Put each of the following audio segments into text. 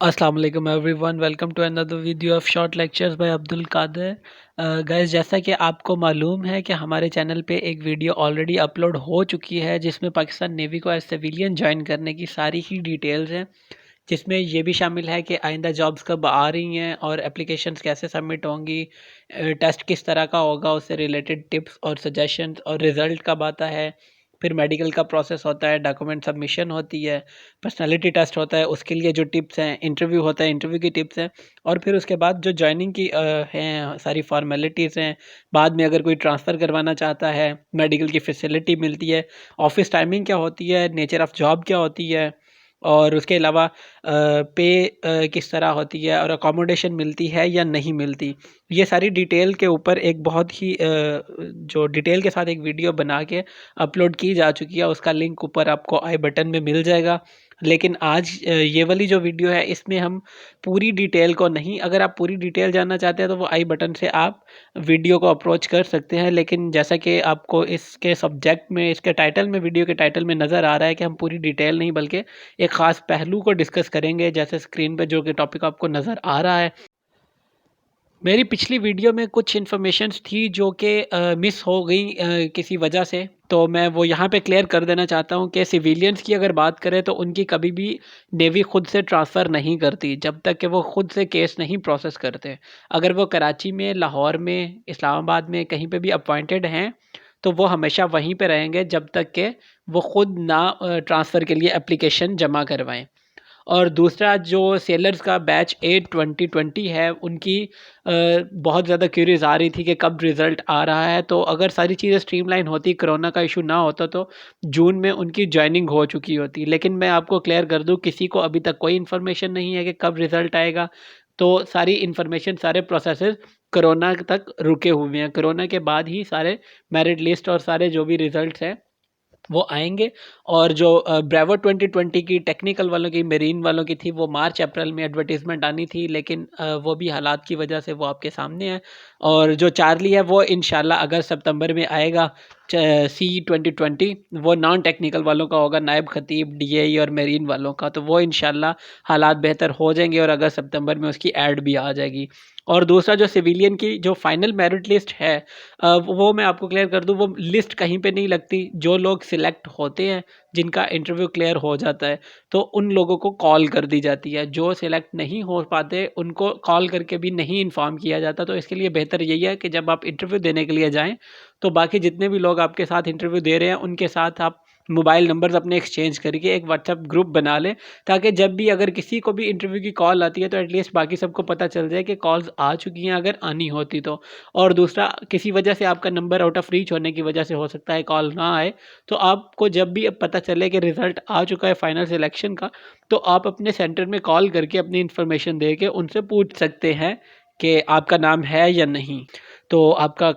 Assalamualaikum everyone, welcome to another video of short lectures by Abdul Qadir. Guys, जैसा कि आपको मालूम है कि हमारे चैनल पे एक वीडियो ऑलरेडी अपलोड हो चुकी है जिसमें पाकिस्तान नेवी को एज सिविलियन ज्वाइन करने की सारी ही डिटेल्स हैं, जिसमें ये भी शामिल है कि आइंदा जॉब्स कब आ रही हैं और एप्लीकेशंस कैसे सबमिट होंगी, टेस्ट किस तरह का होगा, उससे रिलेटेड टिप्स और सजेशंस और रिज़ल्ट कब आता है, फिर मेडिकल का प्रोसेस होता है, डॉक्यूमेंट सबमिशन होती है, पर्सनालिटी टेस्ट होता है, उसके लिए जो टिप्स हैं, इंटरव्यू होता है, इंटरव्यू की टिप्स हैं, और फिर उसके बाद जो जॉइनिंग की हैं सारी फॉर्मेलिटीज़ हैं। बाद में अगर कोई ट्रांसफ़र करवाना चाहता है, मेडिकल की फैसिलिटी मिलती है, ऑफ़िस टाइमिंग क्या होती है, नेचर ऑफ़ जॉब क्या होती है, और उसके अलावा पे किस तरह होती है और अकोमोडेशन मिलती है या नहीं मिलती। ये सारी डिटेल के ऊपर एक बहुत ही जो डिटेल के साथ एक वीडियो बना के अपलोड की जा चुकी है, उसका लिंक ऊपर आपको आई बटन में मिल जाएगा। लेकिन आज ये वाली जो वीडियो है इसमें हम पूरी डिटेल को नहीं, अगर आप पूरी डिटेल जानना चाहते हैं तो वो आई बटन से आप वीडियो को अप्रोच कर सकते हैं। लेकिन जैसा कि आपको इसके सब्जेक्ट में, इसके टाइटल में, वीडियो के टाइटल में नज़र आ रहा है कि हम पूरी डिटेल नहीं बल्कि एक ख़ास पहलू को डिस्कस करेंगे, जैसे स्क्रीन पे जो कि टॉपिक आपको नज़र आ रहा है। मेरी पिछली वीडियो में कुछ इन्फॉर्मेशंस थी जो कि मिस हो गई किसी वजह से, तो मैं वो यहाँ पे क्लियर कर देना चाहता हूँ कि सिविलियंस की अगर बात करें तो उनकी कभी भी नेवी खुद से ट्रांसफ़र नहीं करती जब तक कि वो खुद से केस नहीं प्रोसेस करते। अगर वो कराची में, लाहौर में, इस्लामाबाद में कहीं पे भी अपॉइंटेड हैं तो वो हमेशा वहीं पे रहेंगे जब तक कि वो खुद ना ट्रांसफ़र के लिए एप्लीकेशन जमा करवाएं। और दूसरा जो सेलर्स का बैच 8 2020 है, उनकी बहुत ज़्यादा क्यूरीज आ रही थी कि कब रिज़ल्ट आ रहा है। तो अगर सारी चीज़ें स्ट्रीमलाइन होती, कोरोना का इशू ना होता, तो जून में उनकी जॉइनिंग हो चुकी होती। लेकिन मैं आपको क्लियर कर दूं, किसी को अभी तक कोई इन्फॉर्मेशन नहीं है कि कब रिज़ल्ट आएगा। तो सारी इन्फॉर्मेशन, सारे प्रोसेसेस कोरोना तक रुके हुए हैं। कोरोना के बाद ही सारे मेरिट लिस्ट और सारे जो भी रिज़ल्ट हैं वो आएँगे। और जो ब्रेवो 2020 की टेक्निकल वालों की, मेरीन वालों की थी, वो मार्च अप्रैल में एडवर्टाइज़मेंट आनी थी, लेकिन वो भी हालात की वजह से वो आपके सामने है। और जो चार्ली है वो इंशाल्लाह अगस्त सितंबर में आएगा। सी 2020 वो नॉन टेक्निकल वालों का होगा, नायब खतीब, डीएई और मेरीन वालों का। तो वो इंशाल्लाह हालात बेहतर हो जाएंगे और अगस्त सितंबर में उसकी ऐड भी आ जाएगी। और दूसरा जो सिविलियन की जो फाइनल मेरिट लिस्ट है, वो मैं आपको क्लियर कर दूं, वो लिस्ट कहीं पे नहीं लगती। जो लोग सिलेक्ट होते हैं, जिनका इंटरव्यू क्लियर हो जाता है, तो उन लोगों को कॉल कर दी जाती है। जो सिलेक्ट नहीं हो पाते उनको कॉल करके भी नहीं इन्फॉर्म किया जाता। तो इसके लिए बेहतर यही है कि जब आप इंटरव्यू देने के लिए जाएं तो बाकी जितने भी लोग आपके साथ इंटरव्यू दे रहे हैं उनके साथ आप मोबाइल नंबर्स अपने एक्सचेंज करके एक व्हाट्सएप ग्रुप बना लें, ताकि जब भी अगर किसी को भी इंटरव्यू की कॉल आती है तो एटलीस्ट बाकी सबको पता चल जाए कि कॉल्स आ चुकी हैं, अगर आनी होती तो। और दूसरा, किसी वजह से आपका नंबर आउट ऑफ रीच होने की वजह से हो सकता है कॉल ना आए, तो आपको जब भी अब पता चले कि रिज़ल्ट आ चुका है फाइनल सिलेक्शन का, तो आप अपने सेंटर में कॉल करके अपनी इन्फॉर्मेशन दे के उनसे पूछ सकते हैं कि आपका नाम है या नहीं। तो आपका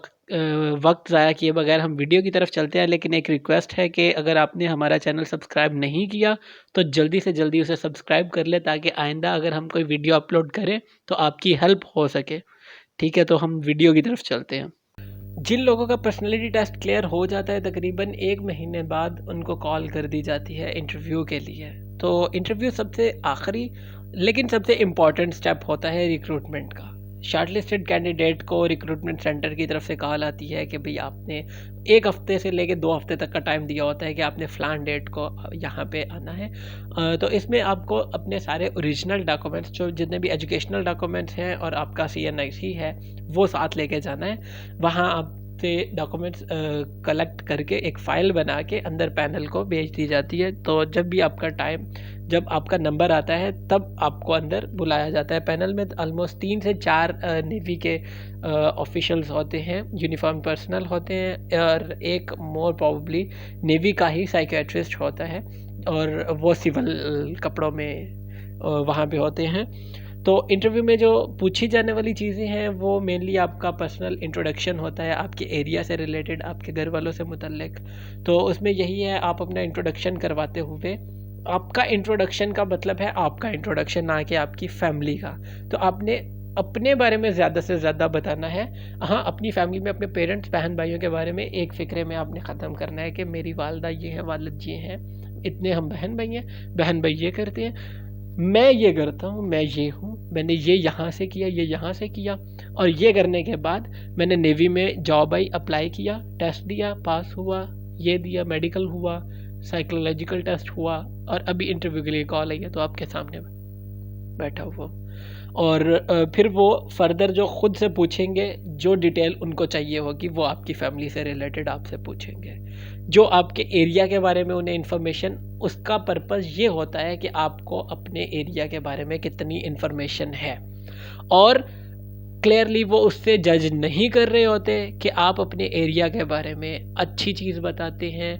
वक्त ज़ाया किए बगैर हम वीडियो की तरफ चलते हैं। लेकिन एक रिक्वेस्ट है कि अगर आपने हमारा चैनल सब्सक्राइब नहीं किया तो जल्दी से जल्दी उसे सब्सक्राइब कर ले, ताकि आइंदा अगर हम कोई वीडियो अपलोड करें तो आपकी हेल्प हो सके। ठीक है, तो हम वीडियो की तरफ चलते हैं। जिन लोगों का पर्सनैलिटी टेस्ट क्लियर हो जाता है, तकरीबन 1 महीने बाद उनको कॉल कर दी जाती है इंटरव्यू के लिए। तो इंटरव्यू सबसे आखिरी लेकिन सबसे इम्पॉर्टेंट स्टेप होता है रिक्रूटमेंट का। शॉर्टलिस्टेड कैंडिडेट को रिक्रूटमेंट सेंटर की तरफ से कॉल आती है कि भाई आपने 1 हफ्ते से लेकर 2 हफ्ते तक का टाइम दिया होता है कि आपने फ़लान डेट को यहाँ पे आना है। तो इसमें आपको अपने सारे ओरिजिनल डॉक्यूमेंट्स, जो जितने भी एजुकेशनल डॉक्यूमेंट्स हैं और आपका CNIC है, वो साथ लेके जाना है। वहाँ आपसे डॉक्यूमेंट्स कलेक्ट करके एक फ़ाइल बना के अंदर पैनल को भेज दी जाती है। तो जब आपका नंबर आता है तब आपको अंदर बुलाया जाता है। पैनल में ऑलमोस्ट 3 से 4 नेवी के ऑफिशियल्स होते हैं, यूनिफॉर्म पर्सनल होते हैं, और एक मोर प्रोबेबली नेवी का ही साइकियाट्रिस्ट होता है, और वो सिविल कपड़ों में वहाँ पे होते हैं। तो इंटरव्यू में जो पूछी जाने वाली चीज़ें हैं वो मेनली आपका पर्सनल इंट्रोडक्शन होता है, आपके एरिया से रिलेटेड, आपके घर वालों से मुतल्लिक। तो उसमें यही है, आप अपना इंट्रोडक्शन करवाते हुए, आपका इंट्रोडक्शन का मतलब है आपका इंट्रोडक्शन, ना कि आपकी फैमिली का। तो आपने अपने बारे में ज़्यादा से ज़्यादा बताना है। हाँ, अपनी फैमिली में अपने पेरेंट्स, बहन भाइयों के बारे में एक फ़िक्रे में आपने ख़त्म करना है कि मेरी वालदा ये है, वालिद ये हैं, इतने हम बहन भाई हैं, बहन भाई ये करते हैं, मैं ये करता हूँ, मैं ये हूँ, मैंने ये यहाँ से किया, ये यहाँ से किया, और ये करने के बाद मैंने नेवी में जॉब आई, अप्लाई किया, टेस्ट दिया, पास हुआ, ये दिया, मेडिकल हुआ, साइकोलॉजिकल टेस्ट हुआ, और अभी इंटरव्यू के लिए कॉल आई है तो आपके सामने बैठा हुआ। और फिर वो फर्दर जो ख़ुद से पूछेंगे, जो डिटेल उनको चाहिए होगी वो आपकी फ़ैमिली से रिलेटेड आपसे पूछेंगे, जो आपके एरिया के बारे में उन्हें इन्फॉर्मेशन, उसका पर्पज़ ये होता है कि आपको अपने एरिया के बारे में कितनी इन्फॉर्मेशन है, और क्लियरली वो उससे जज नहीं कर रहे होते कि आप अपने एरिया के बारे में अच्छी चीज़ बताते हैं,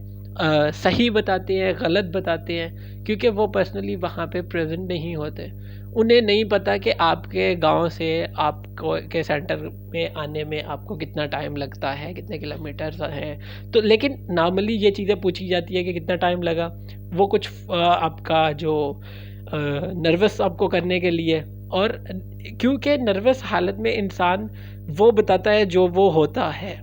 सही बताते हैं, गलत बताते हैं, क्योंकि वो पर्सनली वहाँ पे प्रेजेंट नहीं होते। उन्हें नहीं पता कि आपके गांव से आपको के सेंटर में आने में आपको कितना टाइम लगता है, कितने किलोमीटर्स हैं। तो लेकिन नॉर्मली ये चीज़ें पूछी जाती है कि कितना टाइम लगा, वो कुछ आपका जो नर्वस आपको करने के लिए, और क्योंकि नर्वस हालत में इंसान वो बताता है जो वो होता है,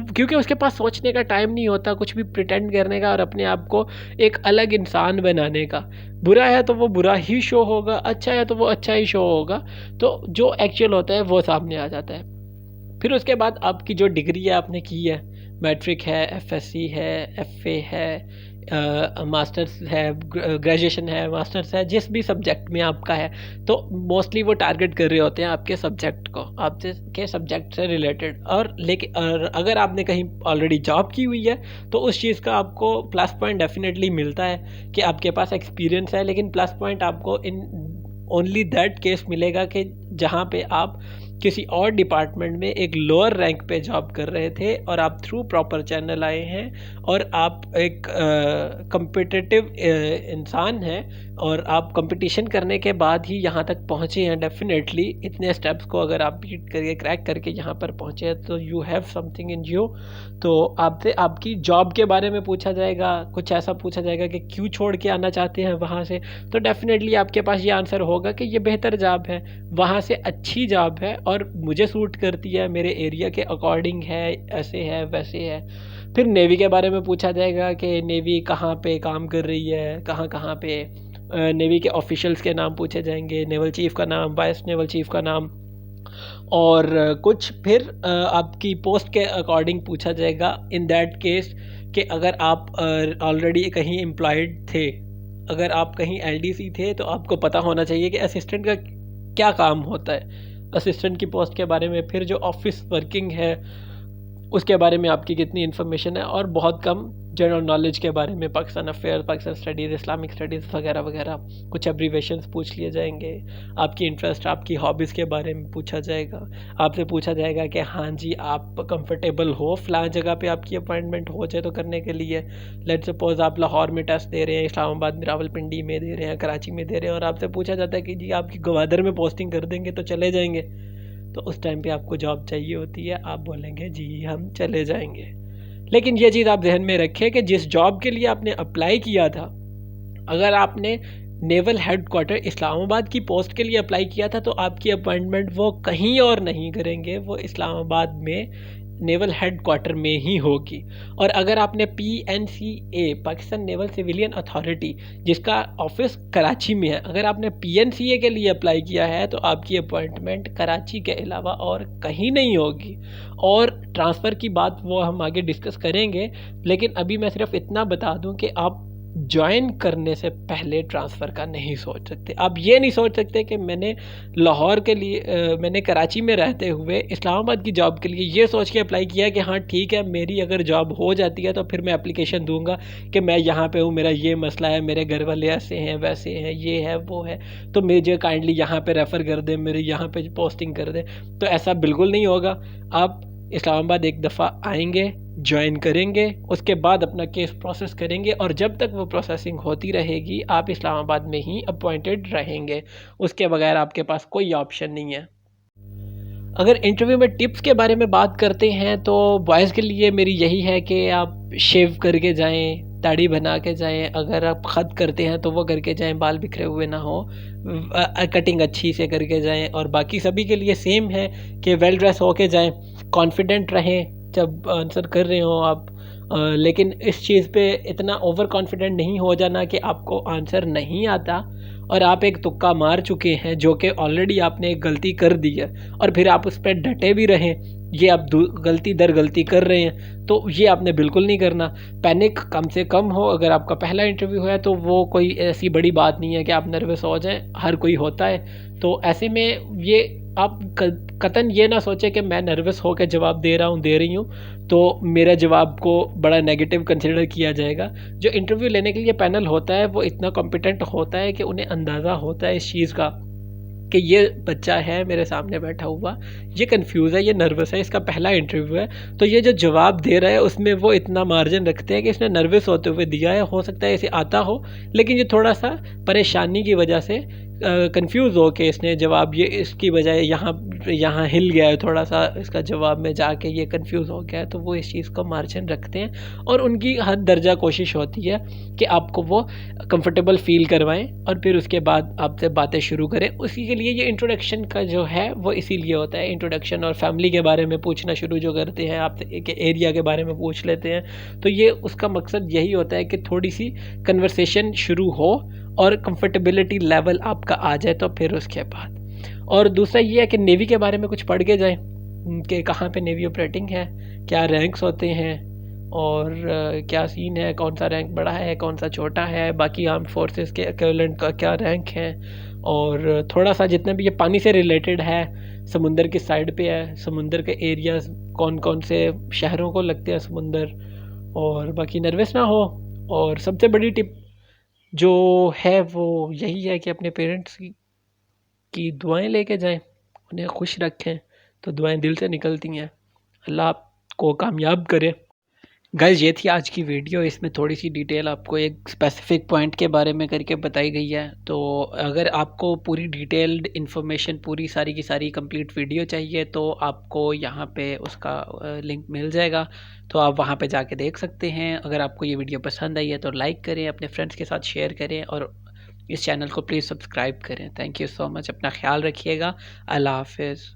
क्योंकि उसके पास सोचने का टाइम नहीं होता, कुछ भी प्रिटेंड करने का और अपने आप को एक अलग इंसान बनाने का। बुरा है तो वो बुरा ही शो होगा, अच्छा है तो वो अच्छा ही शो होगा, तो जो एक्चुअल होता है वो सामने आ जाता है। फिर उसके बाद आपकी जो डिग्री है आपने की है, मैट्रिक है, एफएससी है, एफए है, मास्टर्स है, ग्रेजुएशन है, मास्टर्स है, जिस भी सब्जेक्ट में आपका है, तो मोस्टली वो टारगेट कर रहे होते हैं आपके सब्जेक्ट को, आपके सब्जेक्ट से रिलेटेड। और लेकिन अगर आपने कहीं ऑलरेडी जॉब की हुई है तो उस चीज़ का आपको प्लस पॉइंट डेफिनेटली मिलता है कि आपके पास एक्सपीरियंस है, लेकिन प्लस पॉइंट आपको इन ओनली दैट केस मिलेगा कि जहाँ पे आप किसी और डिपार्टमेंट में एक लोअर रैंक पे जॉब कर रहे थे और आप थ्रू प्रॉपर चैनल आए हैं, और आप एक कम्पिटिटिव इंसान हैं, और आप कंपटीशन करने के बाद ही यहाँ तक पहुँचे हैं। डेफिनेटली इतने स्टेप्स को अगर आप बीट करके क्रैक करके यहाँ पर पहुँचे हैं तो you have something in you. तो आपसे आपकी जॉब के बारे में पूछा जाएगा, कुछ ऐसा पूछा जाएगा कि क्यों छोड़ के आना चाहते हैं वहाँ से, तो डेफिनेटली आपके पास ये आंसर होगा कि ये बेहतर जॉब है, वहाँ से अच्छी जॉब है और मुझे सूट करती है, मेरे एरिया के अकॉर्डिंग है, ऐसे है वैसे है। फिर नेवी के बारे में पूछा जाएगा कि नेवी कहाँ पे काम कर रही है, कहाँ कहाँ पे। नेवी के ऑफिशियल्स के नाम पूछे जाएंगे, नेवल चीफ़ का नाम, वाइस नेवल चीफ़ का नाम, और कुछ फिर आपकी पोस्ट के अकॉर्डिंग पूछा जाएगा। इन दैट केस कि अगर आप ऑलरेडी कहीं एम्प्लॉयड थे, अगर आप कहीं एलडीसी थे, तो आपको पता होना चाहिए कि असिस्टेंट का क्या काम होता है, असिस्टेंट की पोस्ट के बारे में। फिर जो ऑफिस वर्किंग है उसके बारे में आपकी कितनी इन्फॉर्मेशन है, और बहुत कम जनरल नॉलेज के बारे में, Pakistan affair, Pakistan studies, Islamic studies वगैरह वगैरह, कुछ एब्रीवेशंस पूछ लिए जाएंगे। आपकी इंटरेस्ट, आपकी हॉबीज़ के बारे में पूछा जाएगा। आपसे पूछा जाएगा कि हाँ जी आप कंफर्टेबल हो फ़लाँ जगह पे आपकी अपॉइंटमेंट हो जाए तो करने के लिए। लेट्स सपोज आप लाहौर में टेस्ट दे रहे हैं, इस्लामाबाद में, रावलपिंडी में दे रहे हैं, कराची में दे रहे हैं, और आपसे पूछा जाता है कि जी आपकी गवादर में पोस्टिंग कर देंगे तो चले जाएंगे, तो उस टाइम पे आपको जॉब चाहिए होती है, आप बोलेंगे जी हम चले जाएंगे। लेकिन ये चीज़ आप ध्यान में रखें कि जिस जॉब के लिए आपने अप्लाई किया था, अगर आपने नेवल हेडक्वार्टर इस्लामाबाद की पोस्ट के लिए अप्लाई किया था तो आपकी अपॉइंटमेंट वो कहीं और नहीं करेंगे, वो इस्लामाबाद में नेवल हेडक्वार्टर में ही होगी। और अगर आपने PNCA, Pakistan naval civilian authority, जिसका ऑफिस कराची में है, अगर आपने PNCA के लिए अप्लाई किया है तो आपकी अपॉइंटमेंट कराची के अलावा और कहीं नहीं होगी। और ट्रांसफ़र की बात वो हम आगे डिस्कस करेंगे, लेकिन अभी मैं सिर्फ इतना बता दूं कि आप ज्वाइन करने से पहले ट्रांसफ़र का नहीं सोच सकते। आप ये नहीं सोच सकते कि मैंने लाहौर के लिए मैंने कराची में रहते हुए इस्लामाबाद की जॉब के लिए ये सोच के अप्लाई किया कि हाँ ठीक है, मेरी अगर जॉब हो जाती है तो फिर मैं एप्लीकेशन दूंगा कि मैं यहाँ पे हूँ, मेरा ये मसला है, मेरे घर वाले ऐसे हैं वैसे हैं, ये है वो है, तो मुझे काइंडली यहाँ पे रेफ़र कर दें, मेरे यहाँ पे पोस्टिंग कर दें। तो ऐसा बिल्कुल नहीं होगा। आप इस्लामाबाद एक दफ़ा आएंगे, ज्वाइन करेंगे, उसके बाद अपना केस प्रोसेस करेंगे, और जब तक वो प्रोसेसिंग होती रहेगी आप इस्लामाबाद में ही अपॉइंटेड रहेंगे, उसके बगैर आपके पास कोई ऑप्शन नहीं है। अगर इंटरव्यू में टिप्स के बारे में बात करते हैं तो बॉयज़ के लिए मेरी यही है कि आप शेव करके जाएं, दाढ़ी बना के जाएं, अगर आप ख़त करते हैं तो वो करके जाएं, बाल बिखरे हुए ना हो, कटिंग अच्छी से करके जाएं। और बाकी सभी के लिए सेम है कि वेल ड्रेस होके जाएं, कॉन्फिडेंट रहें जब आंसर कर रहे हो आप, लेकिन इस चीज़ पे इतना ओवर कॉन्फिडेंट नहीं हो जाना कि आपको आंसर नहीं आता। और आप एक तुक्का मार चुके हैं जो कि ऑलरेडी आपने एक गलती कर दी है और फिर आप उस पर डटे भी रहें, ये आप गलती दर गलती कर रहे हैं, तो ये आपने बिल्कुल नहीं करना। पैनिक कम से कम हो, अगर आपका पहला इंटरव्यू है तो वो कोई ऐसी बड़ी बात नहीं है कि आप नर्वस हो जाएं, हर कोई होता है। तो ऐसे में ये आप कतन ये ना सोचें कि मैं नर्वस होकर जवाब दे रहा हूँ, दे रही हूँ, तो मेरा जवाब को बड़ा नेगेटिव कंसिडर किया जाएगा। जो इंटरव्यू लेने के लिए पैनल होता है वो इतना कॉम्पिटेंट होता है कि उन्हें अंदाज़ा होता है इस चीज़ का कि ये बच्चा है मेरे सामने बैठा हुआ, ये कंफ्यूज है, ये नर्वस है, इसका पहला इंटरव्यू है, तो ये जो जवाब दे रहा है उसमें वो इतना मार्जिन रखते हैं कि इसने नर्वस होते हुए दिया है, हो सकता है इसे आता हो लेकिन ये थोड़ा सा परेशानी की वजह से कंफ्यूज हो के इसने जवाब ये इसकी बजाय यहाँ हिल गया है थोड़ा सा, इसका जवाब में जाके ये कंफ्यूज हो गया है, तो वो इस चीज़ को मार्जिन रखते हैं और उनकी हद दर्जा कोशिश होती है कि आपको वो कंफर्टेबल फील करवाएं और फिर उसके बाद आपसे बातें शुरू करें। उसी के लिए ये इंट्रोडक्शन का जो है वो इसीलिए होता है, इंट्रोडक्शन और फैमिली के बारे में पूछना शुरू जो करते हैं आपसे, एक एरिया के बारे में पूछ लेते हैं, तो ये उसका मकसद यही होता है कि थोड़ी सी कन्वर्सेशन शुरू हो और कंफर्टेबिलिटी लेवल आपका आ जाए, तो फिर उसके बाद। और दूसरा ये है कि नेवी के बारे में कुछ पढ़ के जाएं कि कहाँ पे नेवी ऑपरेटिंग है, क्या रैंक्स होते हैं और क्या सीन है, कौन सा रैंक बड़ा है, कौन सा छोटा है, बाकी आर्म फोर्सेस के इक्विवेलेंट का क्या रैंक है, और थोड़ा सा जितना भी ये पानी से रिलेटेड है, समुंदर की साइड पे है, समुंदर के एरियाज कौन कौन से शहरों को लगते हैं समुंदर, और बाकी नर्वस ना हो। और सबसे बड़ी टिप जो है वो यही है कि अपने पेरेंट्स की दुआएं लेके जाएं, उन्हें खुश रखें, तो दुआएं दिल से निकलती हैं। अल्लाह आपको कामयाब करे। गाइस ये थी आज की वीडियो, इसमें थोड़ी सी डिटेल आपको एक स्पेसिफिक पॉइंट के बारे में करके बताई गई है। तो अगर आपको पूरी डिटेल्ड इन्फॉर्मेशन, पूरी सारी की सारी कंप्लीट वीडियो चाहिए तो आपको यहाँ पे उसका लिंक मिल जाएगा, तो आप वहाँ पे जाके देख सकते हैं। अगर आपको ये वीडियो पसंद आई है तो लाइक करें, अपने फ्रेंड्स के साथ शेयर करें और इस चैनल को प्लीज़ सब्सक्राइब करें। थैंक यू सो मच, अपना ख्याल रखिएगा। अल्लाह हाफिज़।